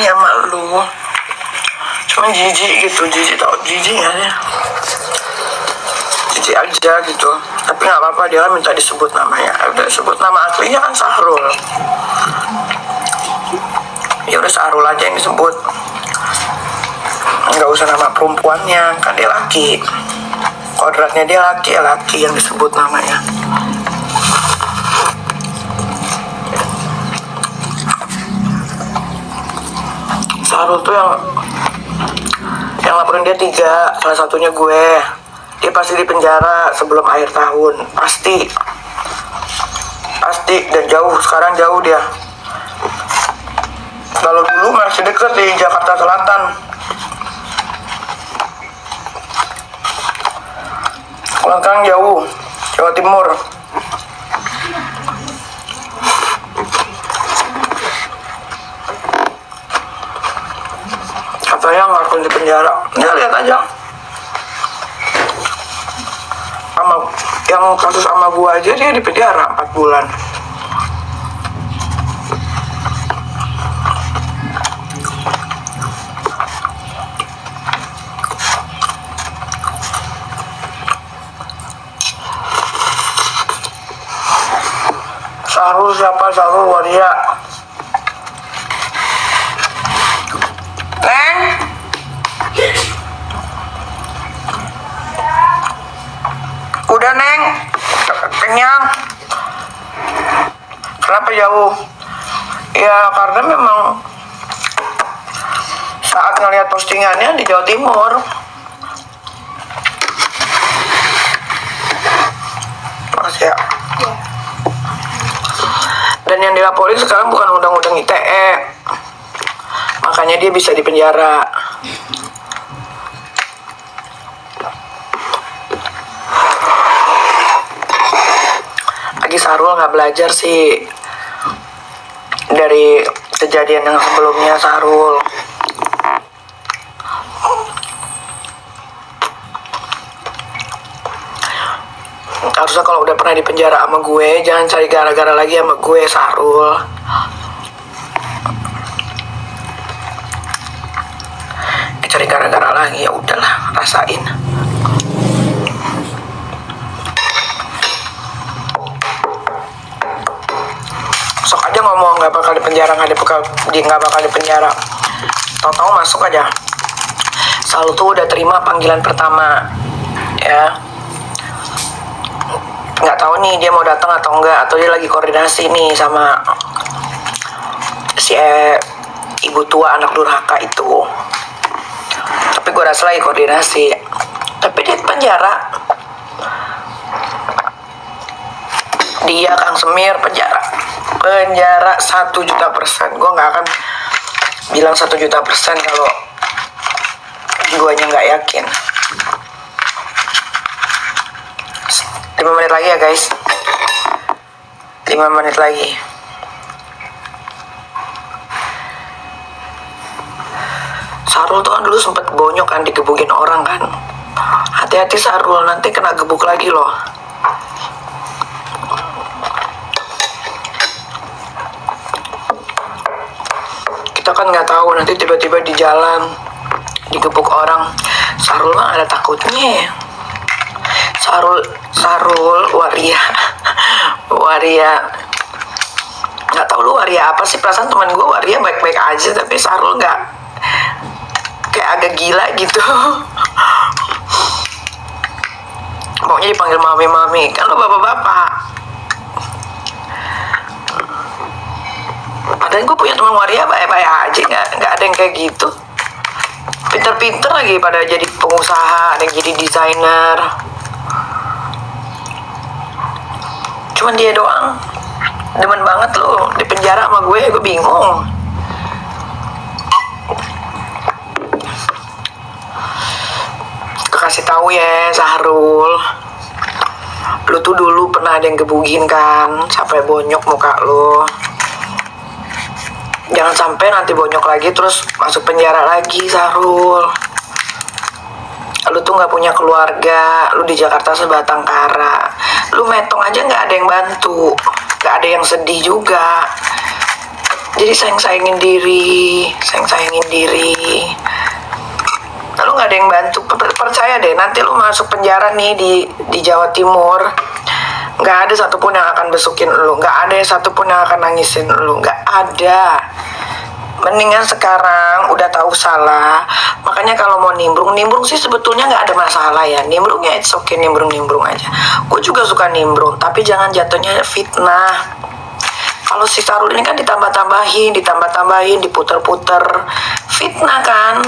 berani sama lu. Cuman jijik gitu, jijik tau jijik gak sih? Jijik aja gitu. Tapi nggak apa-apa, dia kan minta disebut namanya. Udah sebut nama aslinya kan Sahrul. Ya udah Sahrul aja yang disebut. Nggak usah nama perempuannya, kan dia laki. Kodratnya dia laki, ya laki yang disebut namanya. Sahrul tuh yang laporin dia 3, salah satunya gue. Dia pasti di penjara sebelum akhir tahun, pasti dan jauh, sekarang jauh dia. Kalau dulu masih deket di Jakarta Selatan. Kalau sekarang jauh, Jawa Timur. Katanya nggak akan di penjara. Ya lihat aja. Sama yang kasus sama gua aja dia di penjara 4 bulan. Sahrul siapa? Sahrul Waria. Neng? Udah Neng? Kenyang? Kenapa jauh? Ya karena memang saat ngeliat postingannya di Jawa Timur. Makasih ya. Dan yang dilaporin sekarang bukan undang-undang ITE, makanya dia bisa dipenjara. Lagi Sahrul nggak belajar sih dari kejadian yang sebelumnya. Sahrul harusnya kalau udah pernah di penjara sama gue, jangan cari gara-gara lagi sama gue, Sahrul. Cari gara-gara lagi, ya udahlah, rasain. Sok aja ngomong nggak bakal di penjara, nggak bakal di penjara. Tahu-tahu masuk aja. Sahrul tuh udah terima panggilan pertama, ya. Nggak tahu nih dia mau datang atau enggak, atau dia lagi koordinasi nih sama si ibu tua anak durhaka itu. Tapi gue rasa lagi koordinasi. Tapi dia di penjara. Dia Kang Semir penjara 1.000.000%. Gue nggak akan bilang 1.000.000% kalau guanya nggak yakin. 5 menit lagi ya guys. 5 menit lagi. Sahrul tuh kan dulu sempet bonyok kan, digebukin orang kan. Hati-hati Sahrul, nanti kena gebuk lagi loh. Kita kan nggak tahu, nanti tiba-tiba di jalan digebuk orang. Sahrul mah ada takutnya. Sahrul Waria nggak tahu lu Waria apa sih, perasaan teman gue Waria baik-baik aja, tapi Sahrul nggak, kayak agak gila gitu. Pokoknya dipanggil mami kan lo bapak-bapak. Padahal gue punya teman Waria baik-baik aja, nggak ada yang kayak gitu. Pinter-pinter lagi pada jadi pengusaha, ada yang jadi desainer. Cuman dia doang demen banget loh di penjara sama gue bingung. Kasih tahu ya Sahrul, lu tuh dulu pernah ada yang gebukin kan, sampai bonyok muka lu. Jangan sampai nanti bonyok lagi terus masuk penjara lagi Sahrul. Lu tuh nggak punya keluarga, lu di Jakarta sebatang kara, lu metong aja nggak ada yang bantu, nggak ada yang sedih juga. Jadi sayang-sayangin diri. Lalu nggak ada yang bantu. Percaya deh, nanti lu masuk penjara nih di Jawa Timur, nggak ada satupun yang akan besukin lu, nggak ada satupun yang akan nangisin lu, nggak ada. Mendingan sekarang udah tahu salah, makanya kalau mau nimbrung sih sebetulnya nggak ada masalah ya. Nimbrungnya it's okay, nimbrung aja. Gue juga suka nimbrung, tapi jangan jatuhnya fitnah. Kalau si Sarul ini kan ditambah-tambahin, diputer-puter, fitnah kan.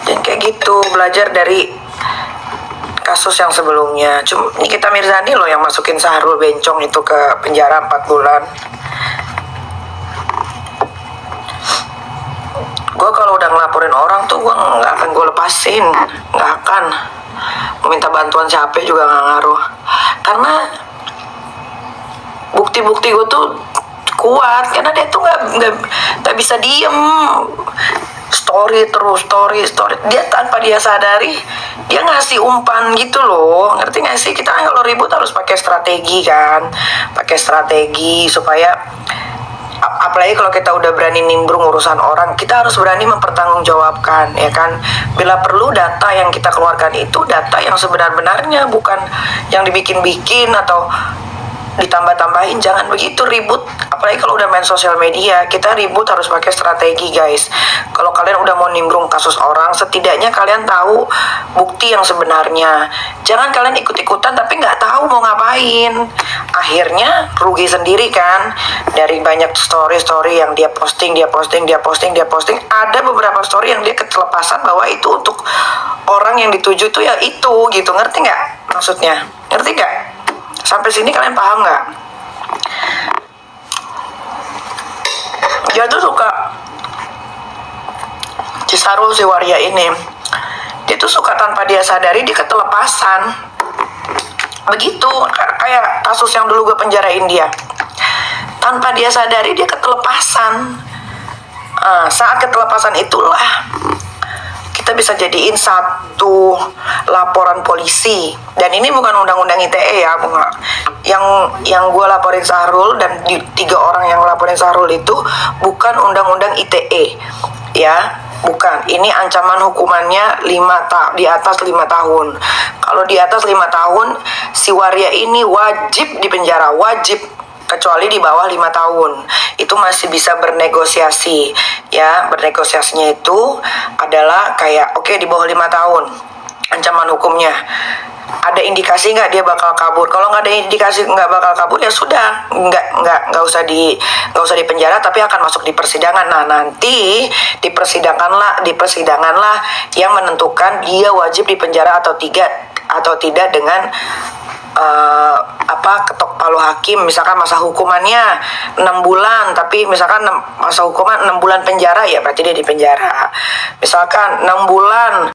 Dan kayak gitu, belajar dari kasus yang sebelumnya. Cuma Nikita Mirzani loh yang masukin Sahrul Bencong itu ke penjara 4 bulan. Gue kalau udah ngelaporin orang tuh gue nggak akan gue lepasin, nggak akan. Meminta bantuan siapa juga nggak ngaruh, karena bukti-bukti gue tuh kuat, karena dia tuh nggak bisa diem, story dia tanpa dia sadari dia ngasih umpan gitu loh, ngerti nggak sih? Kita kan kalau ribut harus pakai strategi kan, supaya apalagi kalau kita udah berani nimbrung urusan orang, kita harus berani mempertanggungjawabkan, ya kan? Bila perlu data yang kita keluarkan itu data yang sebenar-benarnya, bukan yang dibikin-bikin atau ditambah-tambahin. Jangan begitu ribut, apalagi kalau udah main sosial media. Kita ribut harus pakai strategi, guys. Kalau kalian udah mau nimbrung kasus orang, setidaknya kalian tahu bukti yang sebenarnya. Jangan kalian ikut-ikutan tapi nggak tahu mau ngapain. Akhirnya rugi sendiri kan. Dari banyak story yang dia posting. Ada beberapa story yang dia ketelepasan bahwa itu untuk orang yang dituju tuh ya itu gitu. Ngerti nggak maksudnya? Ngerti nggak? Sampai sini kalian paham nggak? Dia tuh suka, Cisarul si Waria ini, dia tuh suka tanpa dia sadari dia ketelepasan. Begitu kayak kasus yang dulu gue penjarain dia, tanpa dia sadari dia ketelepasan. Saat ketelepasan itulah kita bisa jadiin satu laporan polisi. Dan ini bukan undang-undang ITE ya, bunga. Yang gue laporin Sahrul dan 3 orang yang laporin Sahrul itu bukan undang-undang ITE ya, bukan. Ini ancaman hukumannya di atas 5 tahun. Kalau di atas 5 tahun, si Waria ini wajib dipenjara, wajib. Kecuali di bawah 5 tahun itu masih bisa bernegosiasi ya. Bernegosiasinya itu adalah kayak oke, di bawah 5 tahun ancaman hukumnya, ada indikasi nggak dia bakal kabur. Kalau nggak ada indikasi nggak bakal kabur, ya sudah, nggak usah di penjara, tapi akan masuk di persidangan. Nah, nanti di persidangan lah yang menentukan dia wajib dipenjara atau tidak dengan ketok palu hakim. Misalkan masa hukumannya 6 bulan, tapi misalkan masa hukuman 6 bulan penjara, ya berarti dia di penjara. Misalkan 6 bulan